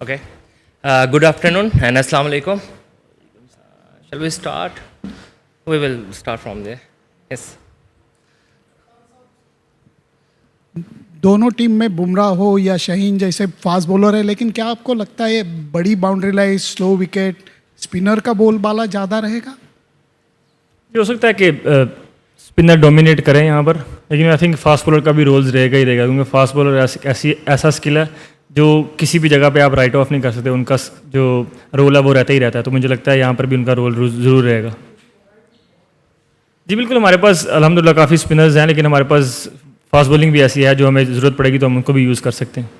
Okay. Good afternoon and Assalamu alaikum. Shall we start? We will start from there. Yes. दोनों team में बुमराह हो या शहीन जैसे fast bowler है, लेकिन क्या आपको लगता है बड़ी boundary line, slow wicket, spinner का बोलबाला ज़्यादा रहेगा? ये हो सकता है कि स्पिनर डोमिनेट करें यहाँ पर, लेकिन आई थिंक फास्ट बॉलर का भी रोल्स रहेगा ही रहेगा, क्योंकि फास्ट बॉलर ऐसा स्किल है जो किसी भी जगह पे आप राइट ऑफ नहीं कर सकते। उनका जो रोल है वो रहता ही रहता है, तो मुझे लगता है यहाँ पर भी उनका रोल ज़रूर रहेगा। जी बिल्कुल, हमारे पास अल्हम्दुलिल्लाह काफ़ी स्पिनर्स हैं, लेकिन हमारे पास फास्ट बॉलिंग भी ऐसी है जो हमें ज़रूरत पड़ेगी तो हम उनको भी यूज़ कर सकते हैं।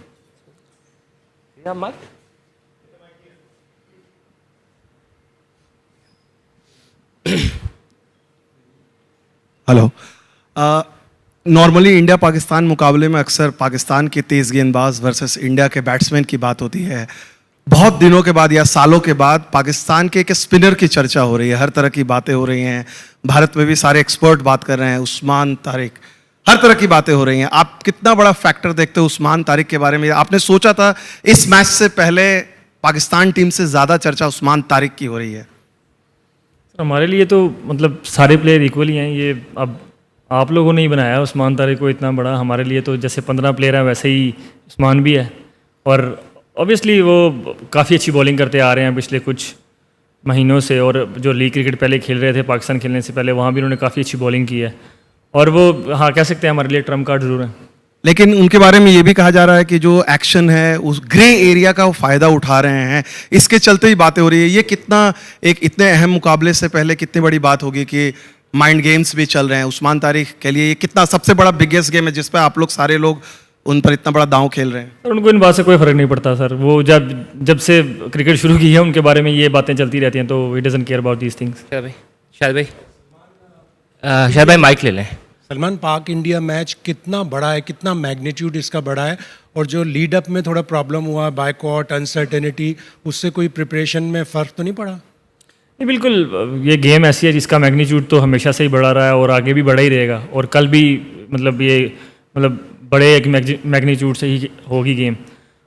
हेलो। नॉर्मली इंडिया पाकिस्तान मुकाबले में अक्सर पाकिस्तान के तेज़ गेंदबाज वर्सेस इंडिया के बैट्समैन की बात होती है। बहुत दिनों के बाद या सालों के बाद पाकिस्तान के एक स्पिनर की चर्चा हो रही है, हर तरह की बातें हो रही हैं। भारत में भी सारे एक्सपर्ट बात कर रहे हैं, उस्मान तारिक, हर तरह की बातें हो रही हैं। आप कितना बड़ा फैक्टर देखते हो उस्मान तारिक के बारे में? आपने सोचा था इस मैच से पहले पाकिस्तान टीम से ज़्यादा चर्चा उस्मान तारिक की हो रही है? हमारे लिए तो मतलब सारे प्लेयर इक्वली हैं। ये अब आप लोगों ने ही बनाया उस्मान तारिक को इतना बड़ा, हमारे लिए तो जैसे 15 प्लेयर हैं वैसे ही उस्मान भी है। और ऑब्वियसली वो काफ़ी अच्छी बॉलिंग करते आ रहे हैं पिछले कुछ महीनों से, और जो लीग क्रिकेट पहले खेल रहे थे पाकिस्तान खेलने से पहले, वहाँ भी उन्होंने काफ़ी अच्छी बॉलिंग की है। और वो हाँ कह सकते हैं हमारे लिए ट्रम्प कार्ड जरूर है। लेकिन उनके बारे में ये भी कहा जा रहा है कि जो एक्शन है उस ग्रे एरिया का वो फ़ायदा उठा रहे हैं, इसके चलते ही बातें हो रही है। ये कितना एक इतने अहम मुकाबले से पहले कितनी बड़ी बात होगी कि माइंड गेम्स भी चल रहे हैं उस्मान तारिक के लिए, ये कितना सबसे बड़ा बिगेस्ट गेम है जिस पर आप लोग सारे लोग उन पर इतना बड़ा दांव खेल रहे हैं? सर उनको इन बात से कोई फ़र्क नहीं पड़ता सर। वो जब से क्रिकेट शुरू की है उनके बारे में ये बातें चलती रहती हैं, तो he doesn't care about these things. शायद भाई माइक ले लें। सलमान, पाक इंडिया मैच कितना बड़ा है, कितना मैग्नीट्यूड इसका बड़ा है, और जो लीड अप में थोड़ा प्रॉब्लम हुआ, बायकॉट, अनसर्टेनिटी, उससे कोई प्रिपरेशन में फ़र्क तो नहीं पड़ा? नहीं बिल्कुल, ये गेम ऐसी है जिसका मैग्नीट्यूड तो हमेशा से ही बढ़ा रहा है और आगे भी बढ़ा ही रहेगा, और कल भी मतलब बड़े एक मैग्नीट्यूड से ही होगी गेम।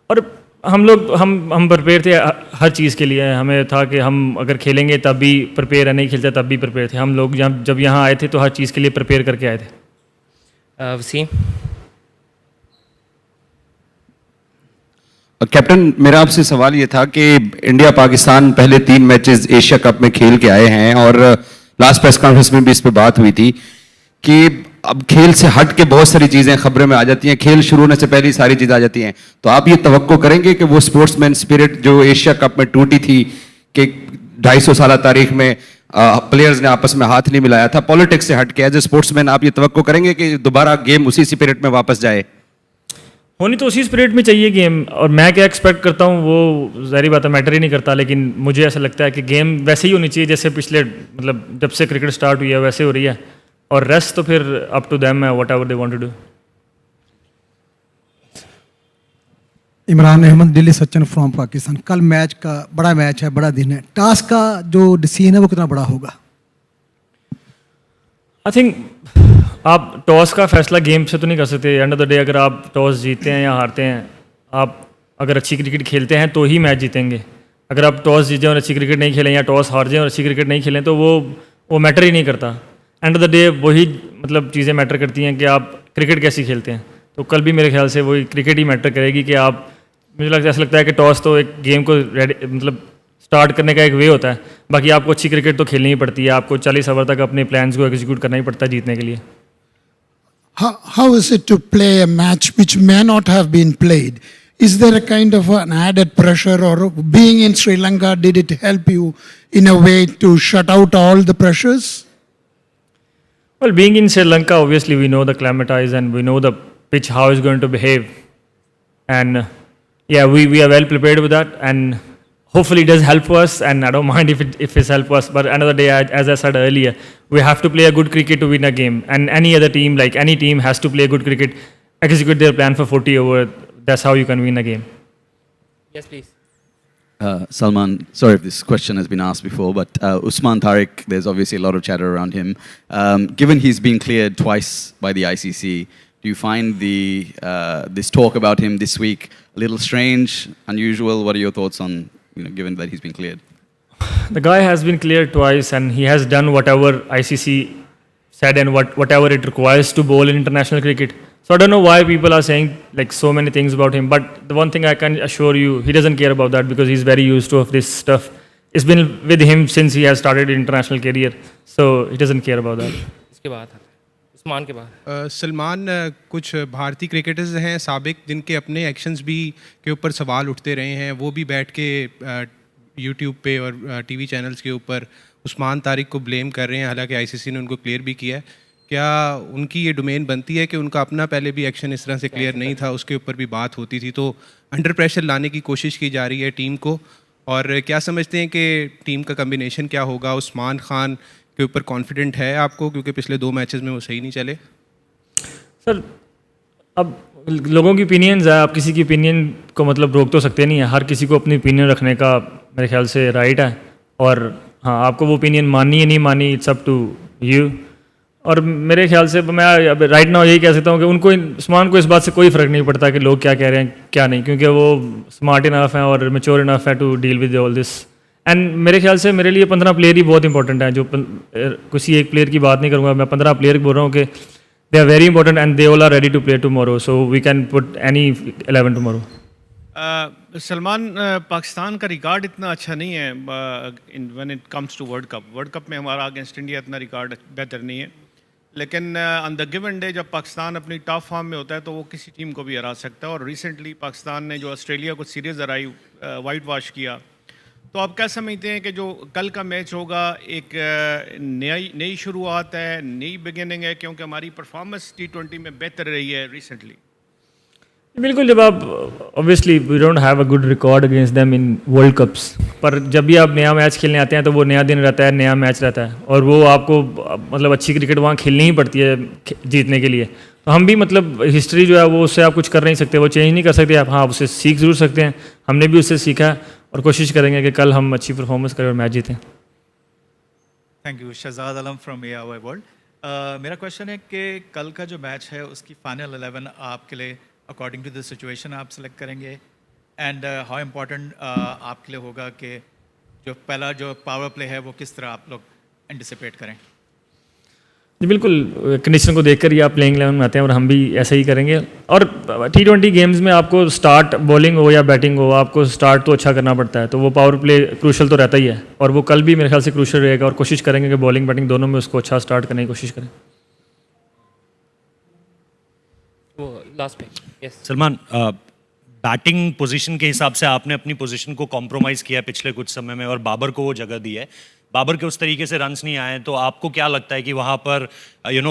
और हम प्रिपेयर थे हर चीज़ के लिए। हमें था कि हम अगर खेलेंगे तब भी प्रिपेयर है, नहीं खेलते तब भी प्रिपेयर थे। हम लोग जब यहाँ आए थे तो हर चीज़ के लिए प्रिपेयर करके आए थे। वसीम। कैप्टन, मेरा आपसे सवाल ये था कि इंडिया पाकिस्तान पहले 3 मैचेस एशिया कप में खेल के आए हैं, और लास्ट प्रेस कॉन्फ्रेंस में भी इस पे बात हुई थी कि अब खेल से हट के बहुत सारी चीज़ें खबरों में आ जाती हैं, खेल शुरू होने से पहले ही सारी चीज़ें आ जाती हैं। तो आप ये तवक्को करेंगे कि वो स्पोर्ट्समैन स्पिरिट जो एशिया कप में टूटी थी, कि 250 साल तारीख में प्लेयर्स ने आपस में हाथ नहीं मिलाया था, पॉलिटिक्स से हट के एज ए स्पोर्ट्समैन आप ये तवक्को करेंगे कि दोबारा गेम उसी स्पिरिट में वापस जाए? होनी तो उसी स्पिरिट में चाहिए गेम, और मैं क्या एक्सपेक्ट करता हूँ वो ज़ाहिर बात है मैटर ही नहीं करता, लेकिन मुझे ऐसा लगता है कि गेम वैसे ही होनी चाहिए जैसे पिछले मतलब जब से क्रिकेट स्टार्ट हुई है वैसे हो रही है, और रेस्ट तो फिर अप टू देम है, whatever they want to do. Imran Ahmad, Delhi Sachin from Pakistan. कल मैच का बड़ा मैच है, बड़ा दिन है, टास्क का जो डिसीजन है वो कितना बड़ा होगा? आई थिंक आप टॉस का फैसला गेम से तो नहीं कर सकते। एंड ऑफ द डे अगर आप टॉस जीतते हैं या हारते हैं, आप अगर अच्छी क्रिकेट खेलते हैं तो ही मैच जीतेंगे। अगर आप टॉस जीते और अच्छी क्रिकेट नहीं खेलें, या टॉस हार जाएं और अच्छी क्रिकेट नहीं खेलें, तो वो मैटर ही नहीं करता। एंड ऑफ द डे वही मतलब चीज़ें मैटर करती हैं कि आप क्रिकेट कैसी खेलते हैं। तो कल भी मेरे ख्याल से वही क्रिकेट ही मैटर करेगी कि आप, मुझे ऐसा लगता है कि टॉस तो एक गेम को मतलब स्टार्ट करने का एक वे होता है, बाकी आपको अच्छी क्रिकेट तो खेलनी ही पड़ती है। आपको 40 ओवर तक अपने प्लान्स को एग्जीक्यूट करना ही पड़ता है जीतने के लिए। How is it to play a match which may not have been played? Is there a kind of an added pressure, or being in Sri Lanka, did it help you in a way to shut out all the pressures? Well, being in Sri Lanka, obviously we know the climatize and we know the pitch how it's going to behave, and yeah, we are well prepared with that, and hopefully it does help us, and I don't mind if it's help us. But another day, as I said earlier, we have to play a good cricket to win a game, and any other team, like any team, has to play good cricket, execute their plan for 40 over. That's how you can win a game. Yes, please. Salman, sorry if this question has been asked before, but Usman Tariq, there's obviously a lot of chatter around him. Given he's been cleared twice by the ICC, Do you find this talk about him this week a little strange, unusual? What are your thoughts on, given that he's been cleared? The guy has been cleared twice and he has done whatever ICC said and whatever it requires to bowl in international cricket. So I don't know why people are saying like so many things about him, but the one thing I can assure you, he doesn't care about that because he's very used to of this stuff. It's been with him since he has started his international career, so he doesn't care about that. इसके बाद उस्मान के बाद सलमान, कुछ भारतीय cricketers हैं साबिक जिनके अपने एक्शंस भी के ऊपर सवाल उठते रहे हैं, वो भी बैठ के यूट्यूब पे और टीवी चैनल्स के ऊपर उस्मान तारिक को ब्लेम कर रहे हैं, हालांकि आईसीसी ने उनको क्लियर भी किया है। क्या उनकी ये डोमेन बनती है कि उनका अपना पहले भी एक्शन इस तरह से क्लियर नहीं था, उसके ऊपर भी बात होती थी, तो अंडर प्रेशर लाने की कोशिश की जा रही है टीम को? और क्या समझते हैं कि टीम का कम्बिनेशन क्या होगा? उस्मान खान के ऊपर कॉन्फिडेंट है आपको, क्योंकि पिछले 2 मैचेस में वो सही नहीं चले? सर, अब लोगों की ओपिनियंस है, आप किसी की ओपिनियन को मतलब रोक तो सकते नहीं है। हर किसी को अपनी ओपिनियन रखने का मेरे ख्याल से राइट है, और हाँ, आपको वो ओपिनियन माननी है नहीं माननी, इट्स अप टू यू। और मेरे ख्याल से मैं अब राइट नाउ यही कह सकता हूँ कि उनको, उस्मान को इस बात से कोई फ़र्क नहीं पड़ता कि लोग क्या कह रहे हैं क्या नहीं, क्योंकि वो स्मार्ट इनफ हैं और मेच्योर इनफ है to deal with all this. And मेरे ख्याल से मेरे लिए 15 प्लेयर ही बहुत इंपॉर्टेंट हैं, जो किसी एक प्लेयर की बात नहीं करूँगा, मैं 15 प्लेयर बोल रहा हूँ कि they are very important and they all are ready to play tomorrow, so we can put any 11 tomorrow. Salman, Pakistan का रिकॉर्ड इतना अच्छा नहीं है when it comes to world cup. World cup में हमारा अगेंस्ट इंडिया इतना रिकॉर्ड बेहतर नहीं है, लेकिन ऑन द गिवन डे जब पाकिस्तान अपनी टॉप फॉर्म में होता है तो वो किसी टीम को भी हरा सकता है। और रिसेंटली पाकिस्तान ने जो ऑस्ट्रेलिया को सीरीज़ हराई, वाइट वॉश किया, तो आप क्या समझते हैं कि जो कल का मैच होगा एक नई शुरुआत है, नई बिगिनिंग है, क्योंकि हमारी परफॉर्मेंस T20 में बेहतर रही है रिसेंटली? बिल्कुल, जब आप obviously we don't have a good record against them in world cups, पर जब भी आप नया मैच खेलने आते हैं तो वो नया दिन रहता है, नया मैच रहता है, और वो आपको मतलब अच्छी क्रिकेट वहाँ खेलनी ही पड़ती है जीतने के लिए। तो हम भी मतलब हिस्ट्री जो है वो उससे आप कुछ कर नहीं सकते, वो चेंज नहीं कर सकते आप, हाँ उससे सीख ज़रूर सकते हैं। हमने भी उससे सीखा और कोशिश करेंगे कि कल हम अच्छी परफॉर्मेंस करें और मैच जीतें। Thank you. Shahzad Alam from AOI world. मेरा क्वेश्चन है कि कल का जो मैच है उसकी फाइनल 11 आपके लिए अकॉर्डिंग टू द सिचुएशन आप सेलेक्ट करेंगे, एंड हाउ इम्पोर्टेंट आपके लिए होगा कि जो पहला जो पावर प्ले है वो किस तरह आप लोग एंटिसिपेट करें? जी बिल्कुल, कंडीशन को देखकर ही आप प्लेइंग 11 में आते हैं और हम भी ऐसा ही करेंगे। और T20 गेम्स में आपको स्टार्ट बॉलिंग हो या बैटिंग हो, आपको स्टार्ट तो अच्छा करना पड़ता है, तो वो पावर प्ले क्रूशल तो रहता ही है, और वो कल भी मेरे ख्याल से क्रूशल रहेगा, और कोशिश करेंगे कि बॉलिंग बैटिंग दोनों में उसको अच्छा स्टार्ट करने की कोशिश करें। वो लास्ट पे यस सलमान, बैटिंग पोजीशन के हिसाब से आपने अपनी पोजीशन को कॉम्प्रोमाइज़ किया पिछले कुछ समय में और बाबर को वो जगह दी है। बाबर के उस तरीके से रन्स नहीं आए, तो आपको क्या लगता है कि वहाँ पर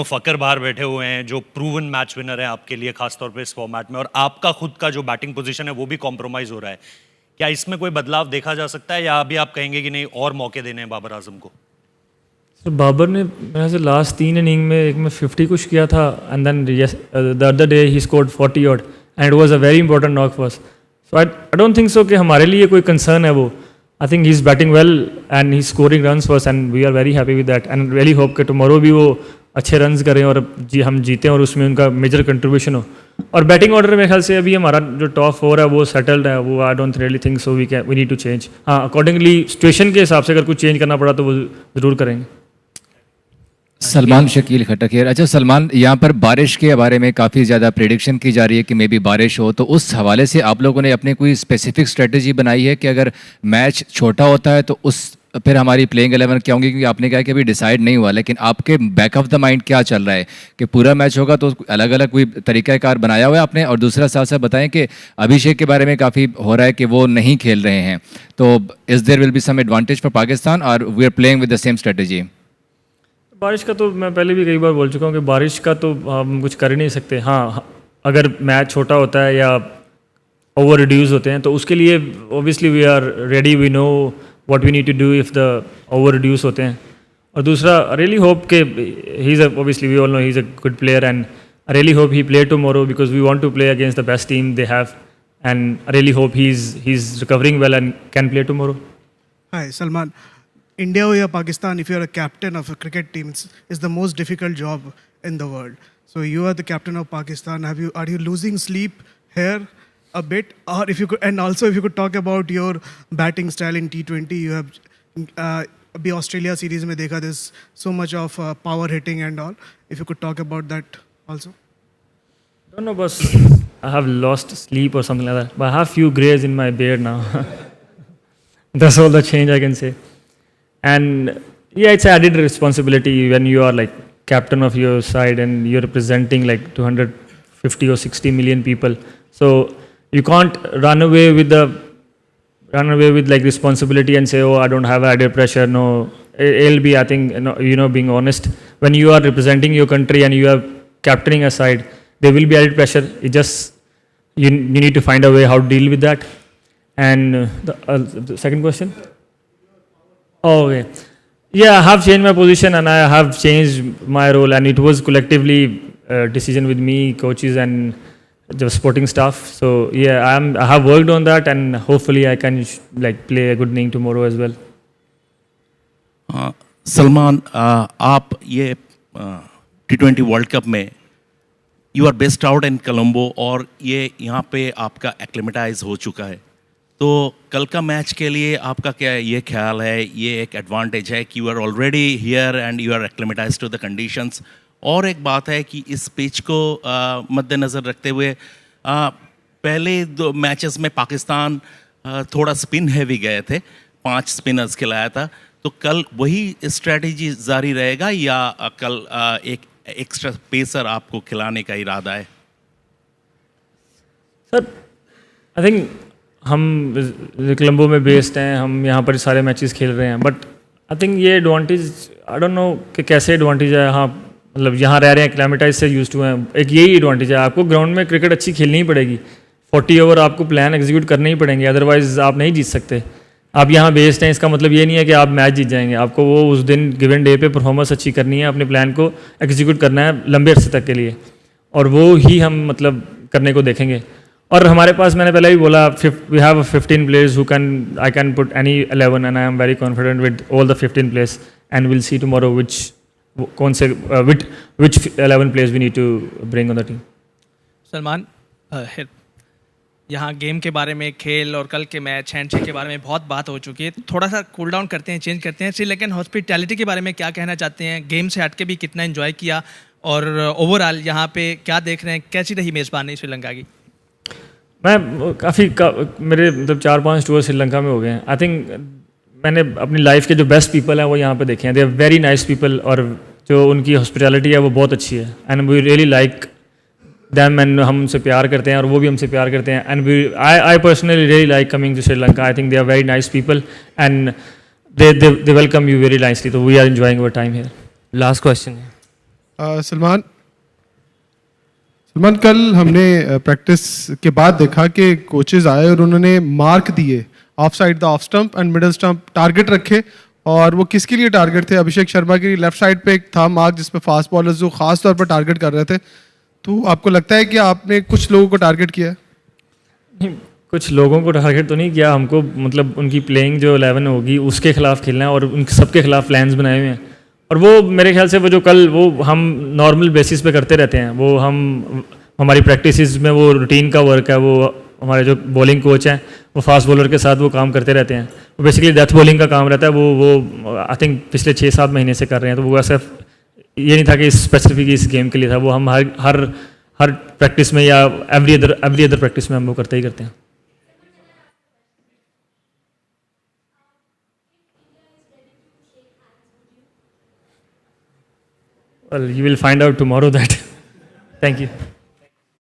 फ़कर बाहर बैठे हुए हैं जो प्रूवन मैच विनर है आपके लिए, खासतौर पे इस फॉर्मेट में, और आपका खुद का जो बैटिंग पोजीशन है वो भी कॉम्प्रोमाइज़ हो रहा है, क्या इसमें कोई बदलाव देखा जा सकता है, या अभी आप कहेंगे कि नहीं और मौके देने हैं बाबर आजम को? सर, बाबर ने मेरे से लास्ट 3 इनिंग में एक में 50 कुछ किया था, and then the other day he scored 40 odd, and it was a very important knock for us. So I don't think so कि हमारे लिए कोई कंसर्न है वो। I think he is batting well and he scoring runs for us, and we are very happy with that, and really hope कि tomorrow भी वो अच्छे रन्स करें और हम जीतें और उसमें उनका मेजर कंट्रीब्यूशन हो। और बैटिंग ऑर्डर मेरे ख्याल से अभी हमारा जो टॉप 4 है वो सेटल्ड है, वो I don't really think so we need to change. हाँ, अकॉर्डिंगली सिचुएशन के हिसाब से अगर कुछ चेंज करना पड़ा तो वो ज़रूर करेंगे। सलमान शकील खटक है। अच्छा सलमान, यहाँ पर बारिश के बारे में काफ़ी ज़्यादा प्रेडिक्शन की जा रही है कि मे बी बारिश हो, तो उस हवाले से आप लोगों ने अपनी कोई स्पेसिफिक स्ट्रेटजी बनाई है कि अगर मैच छोटा होता है तो उस फिर हमारी प्लेइंग 11 क्या होंगी? क्योंकि आपने कहा कि अभी डिसाइड नहीं हुआ, लेकिन आपके बैक ऑफ द माइंड क्या चल रहा है कि पूरा मैच होगा तो अलग अलग कोई तरीक़ाकार बनाया हुआ है आपने? और दूसरा साथ साथ बताएं कि अभिषेक के बारे में काफ़ी हो रहा है कि वो नहीं खेल रहे हैं, तो is there will be some advantage for Pakistan और we are playing with the same strategy? बारिश का तो मैं पहले भी कई बार बोल चुका हूँ कि बारिश का तो हम कुछ कर ही नहीं सकते। हाँ, अगर मैच छोटा होता है या ओवर रिड्यूस होते हैं तो उसके लिए obviously we are ready, we know what we need to do if the over reduce होते हैं। और दूसरा, आई रियली होप के he is obviously we all know he is a good player, and I really hope he play tomorrow because we want to play against the best team they have, and I really hope he is recovering well and can play tomorrow. Hi, Salman. India or Pakistan, if you're a captain of a cricket team, is the most difficult job in the world. So you are the captain of Pakistan. Are you losing sleep here a bit? Or if you could, and also if you could talk about your batting style in T20, you have अभी Australia series में देखा there's so much of power hitting and all. If you could talk about that also. I don't know, boss. I have lost sleep or something like that. But I have few grays in my beard now. That's all the change I can say. And yeah, it's added responsibility when you are like captain of your side and you're representing like 250 or 60 million people. So you can't run away with like responsibility and say, oh, I don't have added pressure. No, it'll be, I think, being honest. When you are representing your country and you are captaining a side, there will be added pressure. It just, you need to find a way how to deal with that. And the second question? Oh, okay. Yeah, I have changed my position and I have changed my role, and it was collectively decision with me, coaches and the sporting staff. So yeah, I have worked on that, and hopefully I can like play a good inning tomorrow as well. Salman, आप ये T20 world cup में you are best out in Colombo और ये यहाँ पे आपका acclimatise हो चुका है, तो कल का मैच के लिए आपका क्या ये ख्याल है? ये एक एडवांटेज है कि you are already here and you are acclimatize to the conditions. और एक बात है कि इस पिच को मद्देनज़र रखते हुए पहले 2 मैचेस में पाकिस्तान थोड़ा स्पिन हैवी गए थे, 5 स्पिनर्स खिलाया था, तो कल वही स्ट्रेटजी जारी रहेगा या कल एक एक्स्ट्रा पेसर आपको खिलाने का इरादा है? सर, आई थिंक हम कोलंबो में बेस्ड हैं, हम यहाँ पर सारे मैचेस खेल रहे हैं, बट आई थिंक ये एडवांटेज, आई डोंट नो कि कैसे एडवांटेज है। हाँ, मतलब यहाँ रह रहे हैं, क्लाइमेटाइज से यूज टू हैं, एक यही एडवांटेज है। आपको ग्राउंड में क्रिकेट अच्छी खेलनी ही पड़ेगी, 40 ओवर आपको प्लान एग्जीक्यूट करने ही पड़ेंगे, अदरवाइज आप नहीं जीत सकते। आप यहाँ बेस्ड हैं, इसका मतलब ये नहीं है कि आप मैच जीत जाएंगे। आपको वो उस दिन गिवन डे पे परफॉर्मेंस अच्छी करनी है, अपने प्लान को एग्जीक्यूट करना है लंबे अरसे तक के लिए, और वो ही हम मतलब करने को देखेंगे। और हमारे पास, मैंने पहले भी बोला, we have 15 players who I can put any 11 and I am very confident with all the 15 players and will see tomorrow which 11 players we need to bring on the team. Salman, यहाँ गेम के बारे में, खेल और कल के match handshake के बारे में बहुत बात हो चुकी है, थोड़ा सा कूल डाउन करते हैं, चेंज करते हैं। श्रीलंकन हॉस्पिटैलिटी के बारे में क्या कहना चाहते हैं? गेम से हट के भी कितना एंजॉय किया, और ओवरऑल यहाँ पे क्या देख रहे हैं, कैसी रही मेज़बानी श्रीलंका की? मैं मेरे मतलब 4-5 टूर श्रीलंका में हो गए हैं। आई थिंक मैंने अपनी लाइफ के जो बेस्ट पीपल हैं वो यहाँ पे देखे हैं। They are very nice people, और जो उनकी हॉस्पिटैलिटी है वो बहुत अच्छी है, and we really like them, एंड हम उनसे प्यार करते हैं और वो भी हमसे प्यार करते हैं। And I personally really like coming to Sri Lanka. I think they are very nice people and they welcome you very nicely, तो we are enjoying our time here. Last question है सलमान, कल हमने प्रैक्टिस के बाद देखा कि कोचेज आए और उन्होंने मार्क दिए of side the off stump and middle stump, target रखे, और वो किसके लिए टारगेट थे? अभिषेक शर्मा के लेफ्ट साइड पे एक था मार्क जिस पे फास्ट बॉलर्स जो खास तौर पर टारगेट कर रहे थे। तो आपको लगता है कि आपने कुछ लोगों को टारगेट किया? नहीं, कुछ लोगों को टारगेट तो नहीं किया, हमको मतलब उनकी प्लेइंग जो 11 होगी उसके खिलाफ खेलना है, और उन सबके खिलाफ प्लान्स बनाए हुए हैं। और वो मेरे ख्याल से वो जो कल वो हम नॉर्मल बेसिस पे करते रहते हैं, वो हमारी प्रैक्टिसेस में वो रूटीन का वर्क है। वो हमारे जो बॉलिंग कोच हैं वो फास्ट बॉलर के साथ वो काम करते रहते हैं, वो बेसिकली डेथ बॉलिंग का काम रहता है। वो आई थिंक पिछले 6-7 महीने से कर रहे हैं, तो वो ऐसा ये नहीं था कि स्पेसिफिक इस गेम के लिए था, वो हम हर प्रैक्टिस में या एवरी अदर प्रैक्टिस में हम वो करते ही करते हैं। Well, you will find out tomorrow that. Thank you.